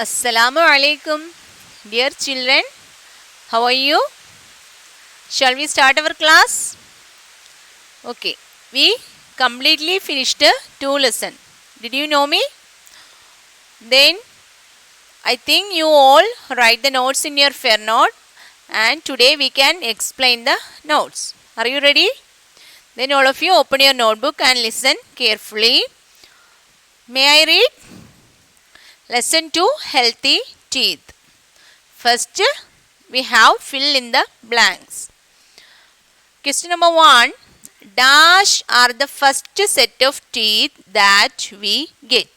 Assalamu alaikum, dear children. How are you? Shall we start our class? Okay, we completely finished 2 lessons. Did you know me? Then I think you all write the notes in your fair note, and today we can explain the notes. Are you ready? Then all of you open your notebook and listen carefully. May I read? Lesson 2, Healthy Teeth. First, we have fill in the blanks. Question number 1. Dash are the first set of teeth that we get.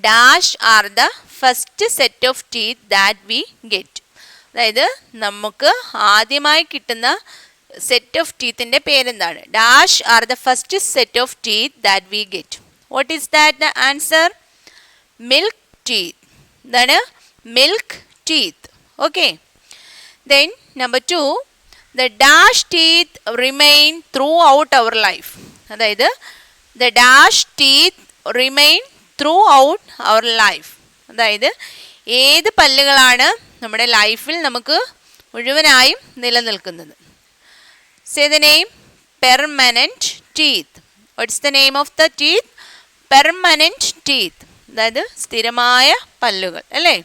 Dash are the first set of teeth that we get. അതായത് നമുക്ക് ആദ്യമായി കിട്ടുന്ന set of ടീത്തിൻ്റെ പേരെന്താണ്? Dash are the first set of teeth that we get. What is that the answer? Milk teeth. Then milk teeth. Okay. Then number 2, the dash teeth remain throughout our life. അതായത് the dash teeth remain throughout our life. അതായത് ഏത് പല്ലുകളാണ് നമ്മുടെ ലൈഫിൽ നമുക്ക് മുഴുവനായും നിലനിൽക്കുന്നത്? Say the name. Permanent teeth. What's the name of the teeth? Permanent teeth. അതായത് സ്ഥിരമായ പല്ലുകൾ അല്ലേ?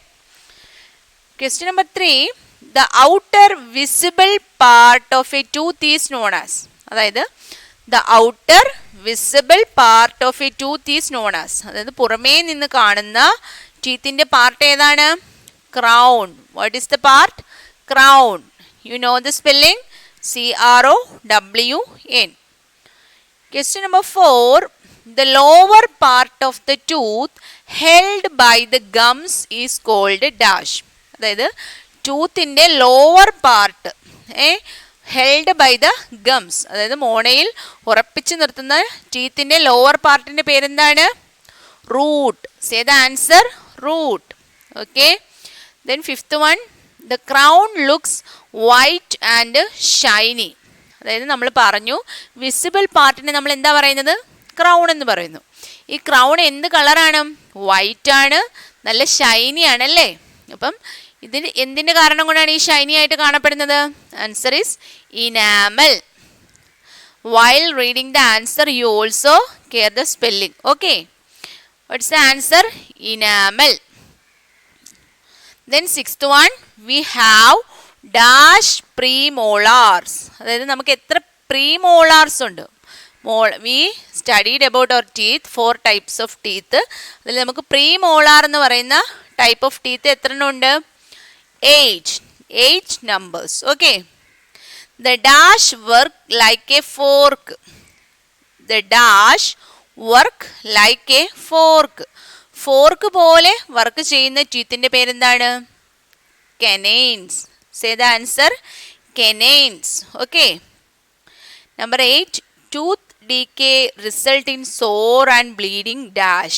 Question number 3, the outer visible part of a tooth is known as. അതായത് the outer visible part of a tooth is known as. അതായത് പുറമേ നിന്ന് കാണുന്ന ടീത്തിൻ്റെ പാർട്ട് ഏതാണ്? Crown. What is the part? Crown. You know the spelling? CROWN. ക്വസ്റ്റ്യൻ നമ്പർ 4, the lower part of the tooth held by the gums is called dash. അതായത് ടൂത്തിൻ്റെ lower part held by the gums, അതായത് മോണയിൽ ഉറപ്പിച്ചു നിർത്തുന്ന ടീത്തിൻ്റെ ലോവർ പാർട്ടിൻ്റെ പേരെന്താണ്? Root. Say the answer, root. Okay. Then fifth one, the crown looks white and shiny. അതായത് നമ്മൾ പറഞ്ഞു വിസിബിൾ പാർട്ടിനെ നമ്മൾ എന്താ പറയുന്നത്? ക്രൗൺ എന്ന് പറയുന്നു. ഈ ക്രൗൺ എന്ത് കളറാണ്? വൈറ്റ് ആണ്, നല്ല ഷൈനി ആണ് അല്ലേ? അപ്പം ഇതിന് എന്തിൻ്റെ കാരണം കൊണ്ടാണ് ഈ ഷൈനി ആയിട്ട് കാണപ്പെടുന്നത്? Answer is enamel. While reading the answer you also care the spelling. Okay. What's the answer? Enamel. Then sixth one, we have dash premolars. അതായത് നമുക്ക് എത്ര പ്രീമോളാർസ് ഉണ്ട്? we studied about our teeth, 4 types of teeth. അതിൽ നമുക്ക് premolar എന്ന് പറയുന്ന type of teeth എത്ര എണ്ണം ഉണ്ട്? 8 numbers. Okay. The dash work like a fork. The dash work like a fork. Fork പോലെ വർക്ക് ചെയ്യുന്ന ടീത്തിൻ്റെ പേരെന്താണ്? canines. Say the answer, canines. Okay. Number 8, tooth decay result in sore and bleeding dash.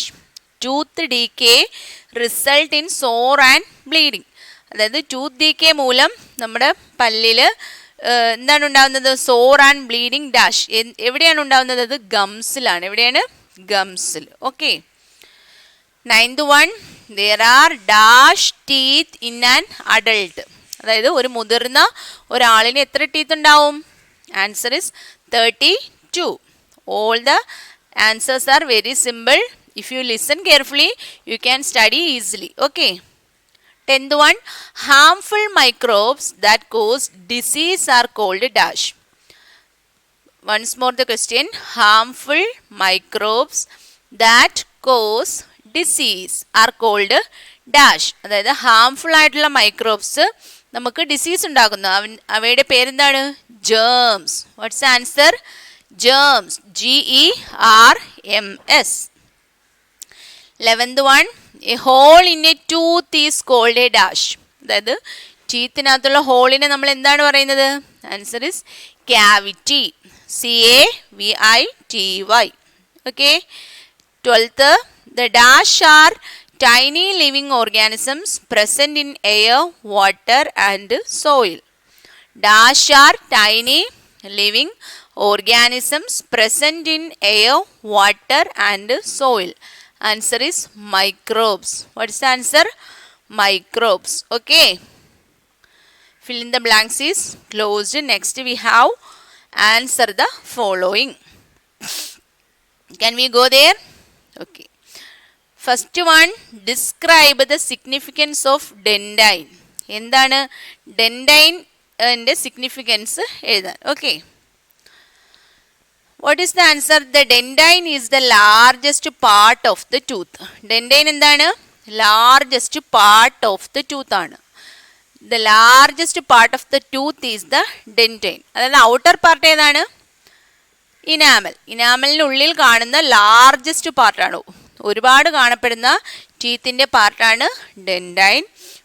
Tooth decay result in sore and bleeding. അതായത് tooth decay മൂലം നമ്മുടെ പല്ലിൽ എന്താണ് ഉണ്ടാകുന്നത്? Sore and bleeding dash. എവിടെയാണ് ഉണ്ടാകുന്നത്? അത് ഗംസിലാണ്. എവിടെയാണ്? ഗംസിൽ. Okay. Ninth one, there are dash teeth in an adult. അതായത് ഒരു മുതിർന്ന ഒരാളിന് എത്ര ടീത്ത് ഉണ്ടാവും? Answer is 32. All the answers are very simple. If you listen carefully, you can study easily. Okay. 10th one, harmful microbes that cause disease are called dash. Once more the question. Harmful microbes that cause disease are called dash. അതായത് harmful ആയിട്ടുള്ള microbes നമുക്ക് disease ഉണ്ടാക്കുന്നു. അവയുടെ പേരെന്താണ്? Germs. What's answer? germs. GERMS. 11th one, a hole in a tooth is called a dash. അതായത് ടീത്തിനകത്തുള്ള ഹോളിനെ നമ്മൾ എന്താണ് പറയുന്നത്? Answer is cavity. CAVITY. Okay. 12th, the dash are tiny living organisms present in air, water and soil. Dash are tiny living organisms present in air, water and soil. Answer is microbes. What is the answer? Microbes. Okay. Fill in the blanks is closed. Next we have answer the following. Can we go there? Okay. First one, describe the significance of dendine. എന്താണ് ഡെൻഡൈൻ്റെ significance എഴുതാൻ. Okay. What is the answer? The dendine is the largest part of the tooth. Dendine എന്താണ്? Largest part of the tooth ആണ്. The largest part of the tooth is the dentine. അതായത് outer part ഏതാണ്? Enamel. ഇനാമലിനുള്ളിൽ കാണുന്ന largest പാർട്ടാണ്, ഒരുപാട് കാണപ്പെടുന്ന ടീത്തിൻ്റെ പാർട്ടാണ് dentine.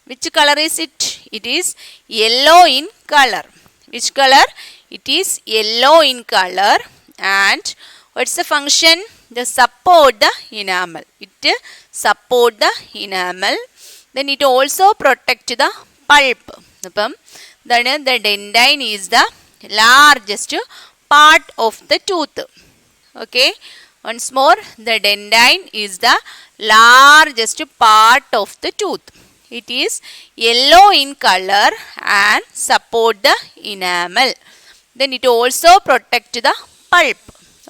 Which colour is it? It is yellow in colour. Which colour? It is yellow in colour. And what's the function? The support the enamel. It support the enamel. Then it also protect the pulp. അപ്പം എന്താണ്? The dentine is the largest part of the tooth. Okay. Once more, the dentine is the largest part of the tooth. It is yellow in color and support the enamel. Then it also protect the pulp.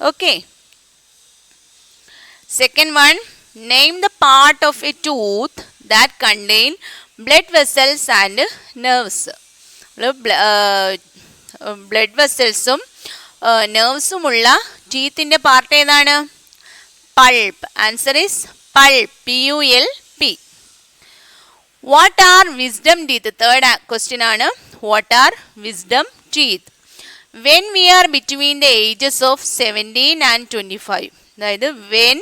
Okay. Second one, name the part of a tooth that contain blood vessels and nerves. Blood vesselsum nervesum ulla teethinte part edana? Pulp. Answer is pulp. P-U-L-P. What are wisdom teeth? Third question aanu. What are wisdom teeth? When we are between the ages of 17 and 25. അതായത് when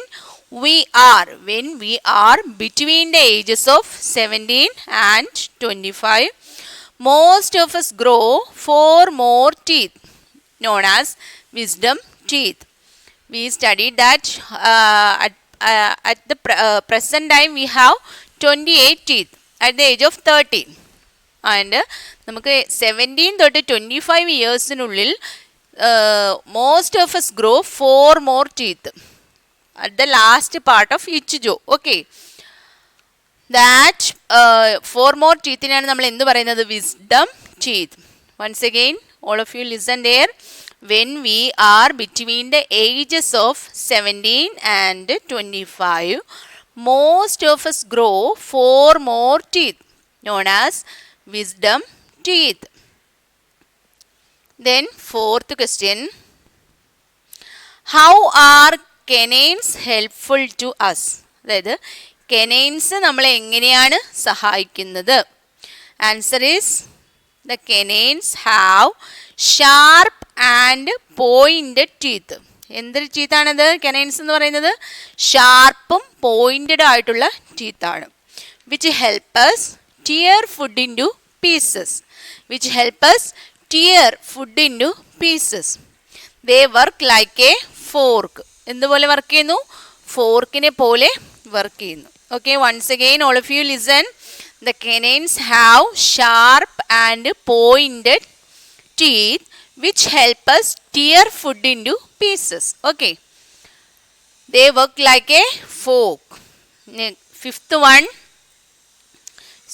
we are between the ages of 17 and 25, most of us grow 4 more teeth known as wisdom teeth. We studied that at the present time we have 28 teeth at the age of 13. And നമുക്ക് 17 തൊട്ട് 25 ഇയേഴ്സിനുള്ളിൽ most of us grow 4 more teeth at the last part of each jaw. Okay. That 4 more ടീത്തിനാണ് നമ്മൾ എന്ത് പറയുന്നത്? Wisdom teeth. Once again all of you listen there. When we are between the ages of 17 and 25, most of us grow 4 more teeth known as wisdom teeth. Then fourth question, how are canines helpful to us? അതായത് canines നമ്മളെ എങ്ങനെയാണ് സഹായിക്കുന്നത്? Answer is the canines have sharp and pointed teeth. എന്തൊരു ടീത്താണത്? canines എന്ന് പറയുന്നത് ഷാർപ്പും pointed ആയിട്ടുള്ള ടീത്താണ്. which help us tear food into pieces. Which help us tear food into pieces. They work like a fork. എന്തുപോലെ work ചെയ്യുന്നു? ഫോർക്കിനെ പോലെ work ചെയ്യുന്നു. Okay, once again all of you listen. The canines have sharp and pointed teeth which help us tear food into pieces. Okay. They work like a fork. Fifth one,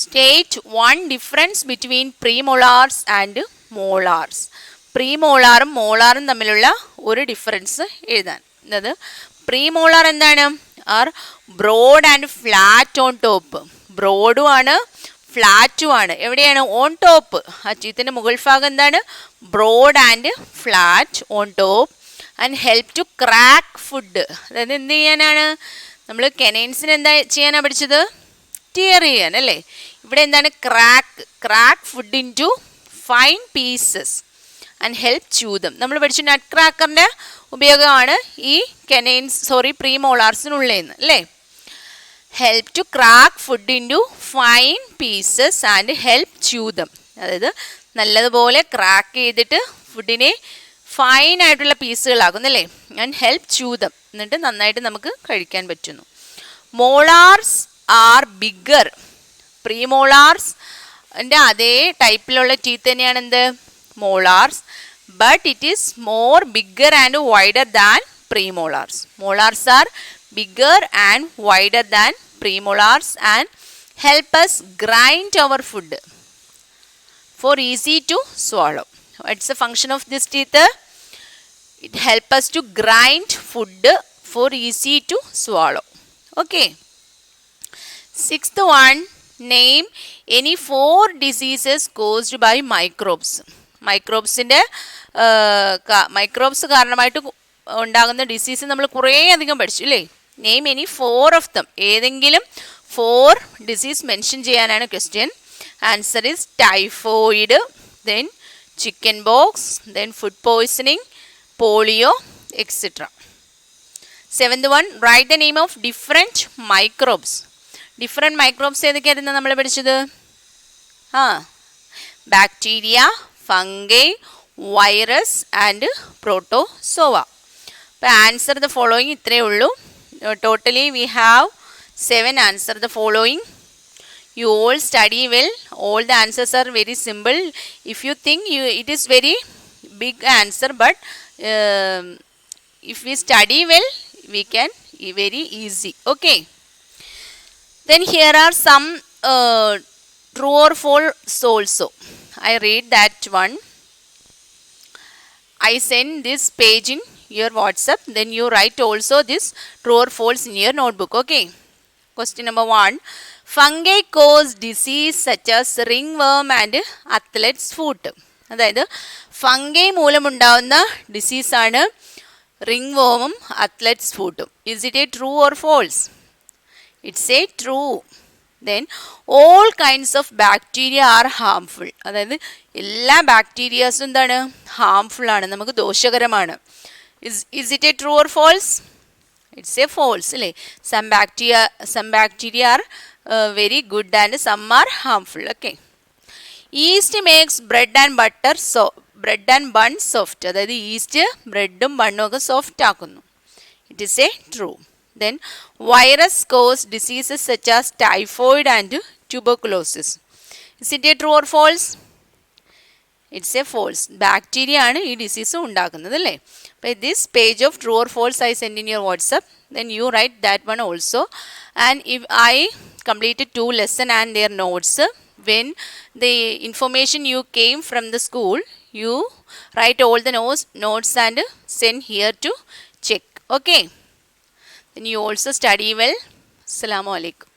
state one difference between premolars and molars. പ്രീമോളാറും മോളാറും തമ്മിലുള്ള ഒരു difference എഴുതാൻ. അതായത് premolar എന്താണ്? Are broad and flat on top. ബ്രോഡും ആണ് ഫ്ലാറ്റും ആണ്. എവിടെയാണ്? On top. ആ ടീത്തിൻ്റെ മുകൾ ഭാഗം എന്താണ്? Broad and flat on top. And help to crack food. അതായത് എന്ത് ചെയ്യാനാണ്? നമ്മൾ കെനൈൻസിന് എന്താ ചെയ്യാനാണ് പഠിച്ചത്? ടിയർ ചെയ്യാൻ അല്ലേ? ഇവിടെ എന്താണ്? Crack food into fine pieces and help chew them. നമ്മൾ പഠിച്ച നട്ട് ക്രാക്കറിൻ്റെ ഉപയോഗമാണ് ഈ പ്രീമോളാർസിനുള്ളതെന്ന് അല്ലേ? Help to crack food into fine pieces and help chew them. അതായത് നല്ലതുപോലെ ക്രാക്ക് ചെയ്തിട്ട് ഫുഡിനെ ഫൈൻ ആയിട്ടുള്ള പീസുകളാകുന്നു അല്ലേ? And help chew them. എന്നിട്ട് നന്നായിട്ട് നമുക്ക് കഴിക്കാൻ പറ്റുന്നു. Molars R bigger. പ്രീമോളാർസിൻ്റെ അതേ ടൈപ്പിലുള്ള ടീത്ത് തന്നെയാണ് എന്ത്? Molars. But it is more bigger and wider than premolars. Molars are bigger and wider than premolars and help us grind our food for easy to swallow. What's the function of this teeth? It helps us to grind food for easy to swallow. Okay. Sixth one, name any 4 diseases caused by microbes. മൈക്രോബ്സിൻ്റെ microbes കാരണമായിട്ട് ഉണ്ടാകുന്ന disease നമ്മൾ കുറേ അധികം പഠിച്ചു അല്ലേ. Name any 4 of them, ഏതെങ്കിലും 4 disease mention ചെയ്യാനാണ് question. Answer is typhoid, then chicken pox, then food poisoning, polio etcetera. 7th one, write the name of different microbes. Different microbes ഏതൊക്കെയായിരുന്നു നമ്മൾ പഠിച്ചത്? Bacteria, fungi, virus and protozoa. അപ്പോൾ answer the following ഇത്രയേ ഉള്ളൂ. Totally we have 7 answer the following. You all study well. All the answers are very simple. If you think it is very big answer, but if we study well, we can very easy. Okay. Then here are some true or false also. I read that one. I send this page in your WhatsApp. Then you write also this true or false in your notebook. Okay. Question number 1. Fungi cause disease such as ringworm and athlete's foot. അതായത് fungi മൂലമുണ്ടാവുന്ന ഡിസീസാണ് ring വർമും athlete's ഫൂട്ടും. Is it a true or false? It's a true. Then all kinds of bacteria are harmful. അതായത് എല്ലാ ബാക്ടീരിയാസും എന്താണ്? Harmful ആണ്, നമുക്ക് ദോഷകരമാണ്. Is it a true or false? It's a false അല്ലേ. Some bacteria are very good and some are harmful. Okay. Yeast makes bread and butter bread and bun soft. അതായത് yeast ബ്രെഡും ബണ്ണും ഒക്കെ സോഫ്റ്റ് ആക്കുന്നു. It is a true. Then virus cause diseases such as typhoid and tuberculosis. Is it a true or false? It's a false. Bacteria ആണ് ഈ disease ഉണ്ടാക്കുന്നത് അല്ലേ. അപ്പോൾ this page of true or false I send in your WhatsApp. Then you write that one also. And if I completed 2 lessons and their notes, when the information you came from the school, you write all the notes and send here to check. Okay. Then you also study well. Assalamu alaikum.